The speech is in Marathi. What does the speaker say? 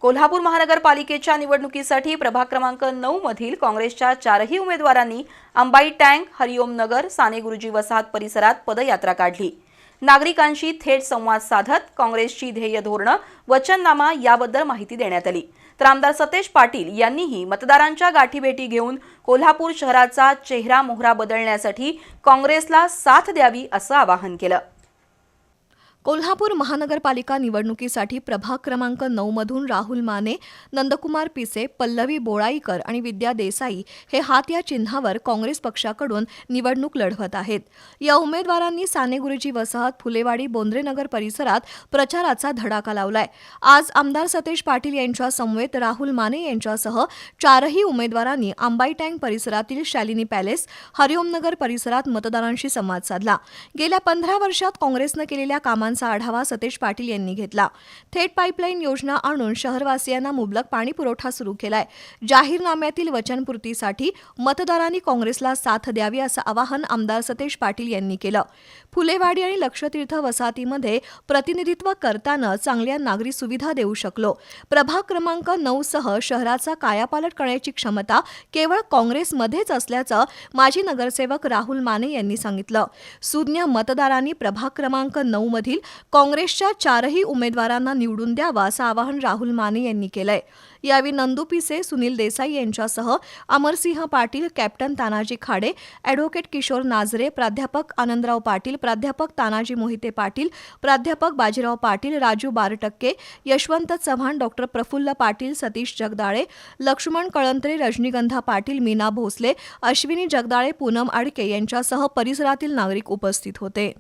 कोल्हापूर महानगरपालिकेच्या निवडणुकीसाठी प्रभाग क्रमांक 9 मधील काँग्रेसच्या 4ही उमेदवारांनी अंबाई टँक, हरिओम नगर, साने गुरुजी वसाहत परिसरात पदयात्रा काढली। नागरिकांशी थेट संवाद साधत काँग्रेसची ध्येय धोरणं, वचननामा याबद्दल माहिती देण्यात आली। तर आमदार सतेज पाटील यांनीही मतदारांच्या गाठीभेटी घेऊन कोल्हापूर शहराचा चेहरा मोहरा बदलण्यासाठी काँग्रेसला साथ द्यावी असं आवाहन केलं। कोल्हापूर महानगरपालिका निवडणुकीसाठी प्रभाग क्रमांक 9 मधून राहुल माने, नंदकुमार पिसे, पल्लवी बोळाईकर आणि विद्या देसाई हे हात या चिन्हावर काँग्रेस पक्षाकडून निवडणूक लढवत आहेत। या उमेदवारांनी साने गुरुजी वसाहत, फुलेवाडी, बोंद्रेनगर परिसरात प्रचाराचा धडाका लावलाय। आज आमदार सतेज पाटील यांच्या समवेत राहुल माने यांच्यासह 4ही उमेदवारांनी अंबाई टँक परिसरातील शालिनी पॅलेस, हरिओम नगर परिसरात मतदारांशी संवाद साधला। गेल्या 15 वर्षात काँग्रेसनं केलेल्या कामांचा आढावा सतेज पाटील यांनी घेतला। थेट पाईपलाईन योजना आणून शहरवासियांना मुबलक पाणी पुरवठा सुरू केलाय। जाहीरनाम्यातील वचनपूर्तीसाठी मतदारांनी काँग्रेसला साथ द्यावी असं आवाहन आमदार सतेज पाटील यांनी केलं। फुलेवाडी आणि लक्षतीर्थ वसाहतीमध्ये प्रतिनिधित्व करताना चांगल्या नागरी सुविधा देऊ शकलो। प्रभाग क्रमांक 9 सह शहराचा कायापालट करण्याची क्षमता केवळ काँग्रेसमध्येच असल्याचं माजी नगरसेवक राहुल माने यांनी सांगितलं। सुज्ञ मतदारांनी प्रभाग क्रमांक 9 मधील काँग्रेसच्या 4ही उमेदवारांना निवडून द्यावा असं आवाहन राहुल माने यांनी केलंय। यावेळी नंदू पिसे, सुनील देसाई यांच्यासह अमरसिंह पाटील, कॅप्टन तानाजी खाडे, ॲडव्होकेट किशोर नाझरे, प्राध्यापक आनंदराव पाटील, प्राध्यापक तानाजी मोहिते पाटील, प्राध्यापक बाजीराव पाटील, राजू बारटक्के, यशवंत चव्हाण, डॉक्टर प्रफुल्ल पाटील, सतीश जगदाळे, लक्ष्मण कळंत्रे, रजनीगंधा पाटील, मीना भोसले, अश्विनी जगदाळे, पूनम आडके यांच्यासह परिसरातील नागरिक उपस्थित होते।